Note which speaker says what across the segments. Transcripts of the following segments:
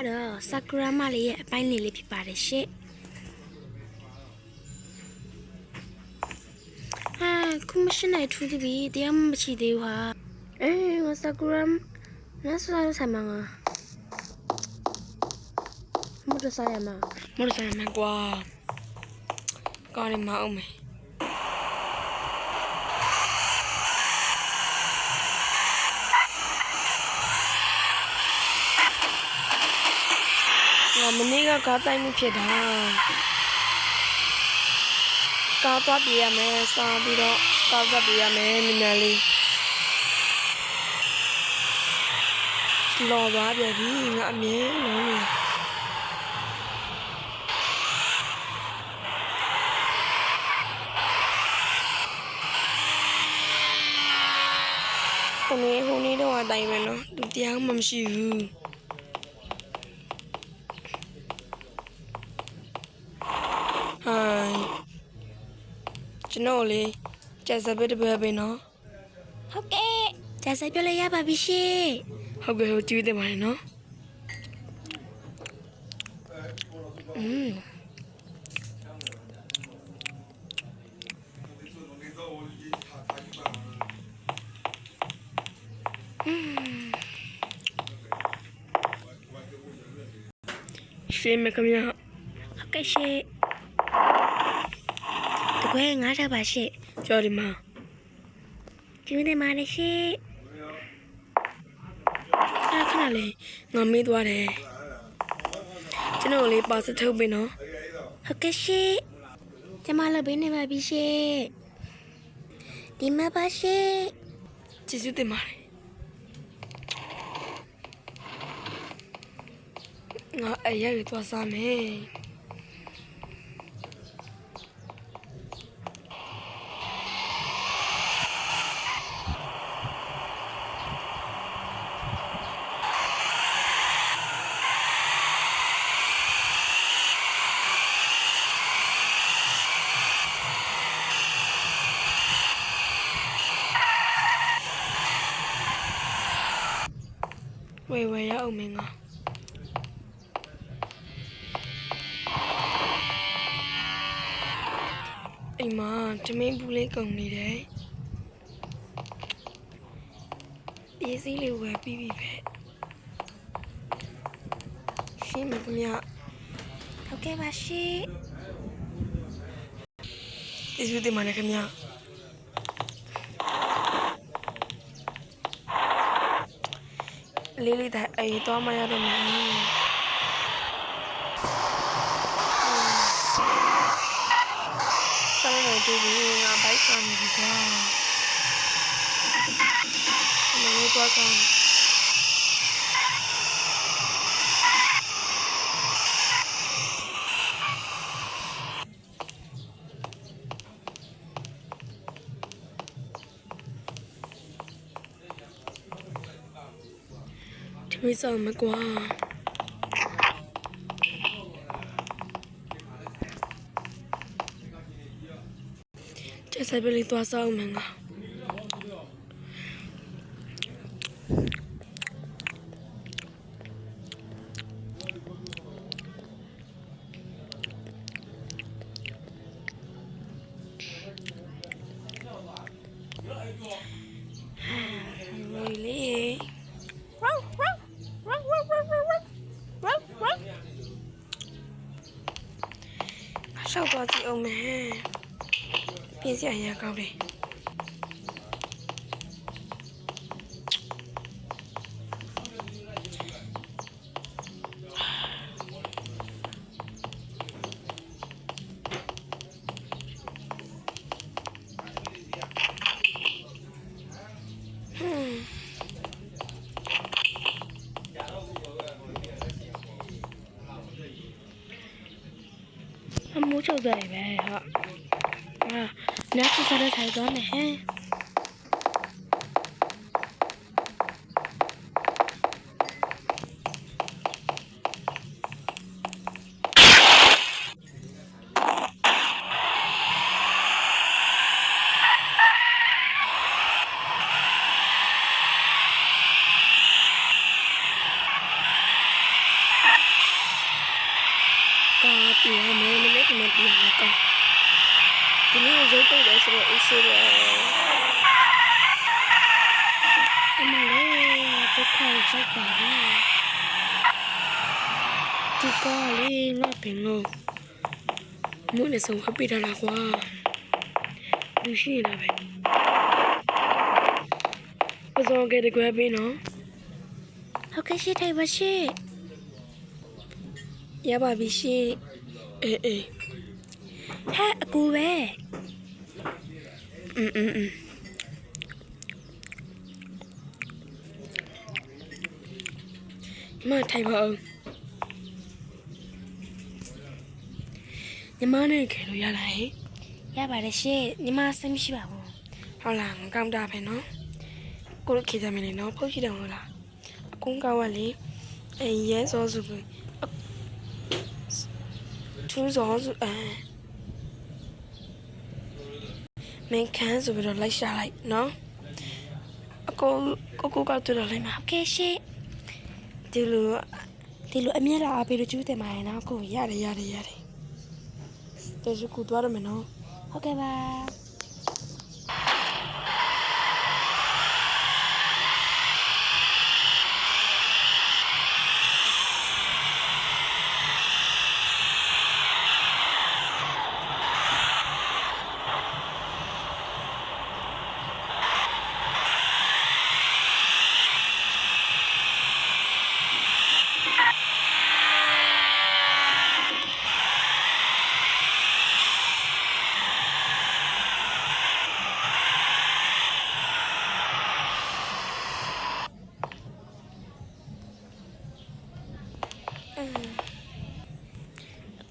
Speaker 1: တော့ဆာကူရာမလေးရဲ့အပိုင်းလေးဖြစ်ပါတယ်ရှင့်ဟာခုမရှိနိုင်ထူးပြီတရားမရှိသေးဘူးဟာငါဆာကူရာငါစားရဆိုင်မှာငါမတော်စားရမှာကွာကောင်းနေမအောင်မယ်မနေ့ကကားတိုင်းမှုဖြစ်တာကားသွားပြေးရမယ်စားပြီးတော့ကားသွားပြေးရမယ်နည်းနည်းလေးလော်သွားပြန်ပြီငါအမြဲလော်နေဟိုနေ့တော့အတိုင်းပဲနော်သူတရားမှမရှိဘူးကျွန်တော်လေးကျက်စပစ်တပယ်ပဲနော်ဟုတ်ကဲ့ကျက်စပြလိုက်ရပါပြီရှင်ဟုတ်ကဲ့ဟိုကြည့်တယ်မနော်ရှင်မကမြဟုတ်ကဲ့ရှင်တကွဲငါးထားပါရှင့်ကြော်ဒီမှာကျူးတယ်မာလေရှင့်ခဏလေးငါမေးသွားတယ်ကျွန်တော်လေးပါစထုတ်ပြီနော်ဟုတ်ကဲ့ရှင့်ကျမလည်းဘေးနေပါပြီရှင့်ဒီမှာပါရှင့်ကျေးဇူးတင်ပါတယ်ငါအရာရသွားစားမယ်ဝယ်ရအောင်မင်းကအိမ်မှာတမင်းဘူးလေးကုန်နေတယ်ပစ္စည်းလေးဝယ်ပြီးပြီပဲရှင်းမကမြဟုတ်ကဲ့ပါရှင်ကျေးဇူးတင်ပါတယ်ခင်ဗျလေးလေးတိုင်းအေးတော့မရတော့မယ်ဆောင်းနေပြီငါဘိုက်ဆောင်နေပြီကွာမင်းတော့ဆောင်ไม่สอนมากกว่าจะใส่เป็นตัวซองมั้งอ่ะဆောက်သွားကြည့်အောင်မယ်ပြင်စရာရကောင်းတယ်မိုးချုပ်သွားပြီပဲဟာညစစားတဲ့ထိုင်သွားမယ်ဟဲ့ ပြေးရမယ်မနေ့ကမှပြေးရမယ်ကောဒီနေ့ရုပ်ပုတ်လဲဆိုတော့အေးစေးတယ်အမလေးဒုက္ခရောက်ပါလေဒီကလေးငါပင်လို့မွေးနေဆုံးခပ်ပြတာလားကွာလူရှိနေတာပဲပစောကဲတကွဲပေးနော်ဟုတ်ကဲ့ရှိထိုင်ပါရှိရပါပြီရှိအေးဟဲ့အကူပဲမထိုင်ပါဦးညီမနဲ့ခဲလို့ရလားဟဲ့ရပါတယ်ရှင့်ညီမစိတ်မရှိပါဘူးဟုတ်လားငကောင်းတာပဲနော်ကိုလိုခေကြမယ်လေနော်ဖုတ်ရှိတယ်ဟုတ်လားအကုန်းကောင်းကလေရဲစောစုဘူးထူးစောစုမင်းခန်းဆိုပြီးတော့လိုက်ရှာလိုက်နော်အကိုကောက်တွေ့တော့လိုက်မှာဟုတ်ကဲ့ရှင့်ဒီလိုအမြဲတမ်းအားပေးလို့ကျူးတယ်မှာရနော်ကိုရတယ်ကျေးဇူးကူသွားရမယ်နော်ဟုတ်ကဲ့ပါ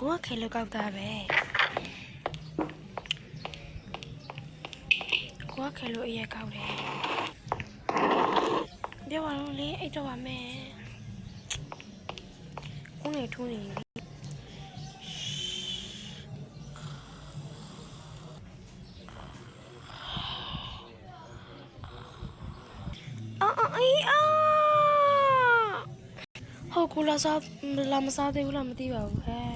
Speaker 1: ကိုကခဲလို့ကောက်တာပဲကိုကခဲလို့အရက်ကောက်တယ်ပြောပါလို့လေအိတ်တော့ပါမယ်ကိုနေထူးနေဟုတ်ကူလာမစားသေးဘူးလားမသိပါဘူးဟဲ့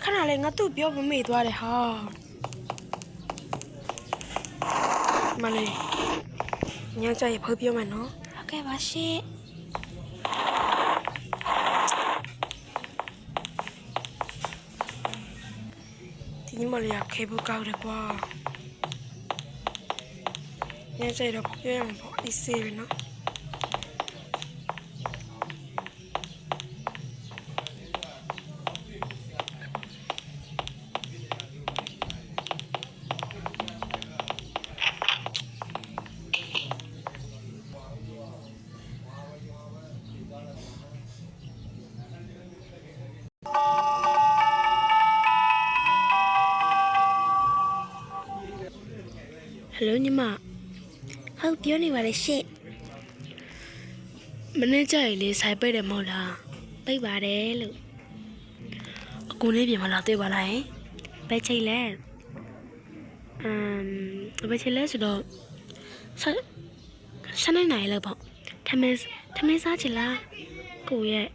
Speaker 1: ခဏလေးငါသူ့ပြောမမေ့သွားတယ်ဟာမလေးညကြရဖေးပြောမယ်နော်ဟုတ်ကဲ့ပါရှင့်ဒီနေ့မလေးကခေဘူးကောက်တယ်ကွာညကြရတော့ပြောရမှာပေါ့အေးစေးပဲနော်ဟယ်လိုညီမဟုတ်ပြောနေပါလေရှင့်မနေ့ကျရင်လေဆိုင်ပိတ်တယ်မဟုတ်လားပိတ်ပါတယ်လို့အကူလေးပြင်မလာတွေ့ပါလားဘယ်ချိန်လဲဘယ်ချိန်လဲဆိုတော့7နိုင်လောက်ပေါ့ထမင်းစားချင်လားကိုရဲ့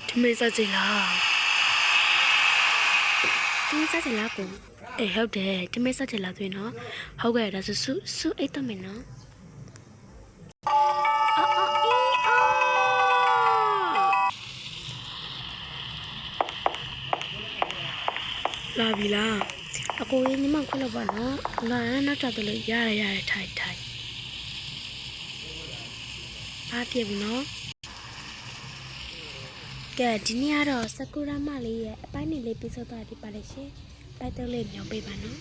Speaker 1: ထမင်းစားချင်လားကိုအေးဟုတ်တယ်ထမင်းစားချင်လားတွေ့နော်ဟုတ်ကဲ့ဒါဆိုစုအိတ်တော့မယ်နော်လာပြီလားအကိုကြီးညီမခွလို့ပါနော်လာနောက်တော့လို့ရတယ်ထိုင်အားပြပြီနော်ကဲဒီနေ့ကတော့စကူရာမလေးရဲ့အပိုင်းလေးပြီးဆုံးသွားပြီပါလေရှင်ပိုက်တော့လေးညောင်းပေးပါနော်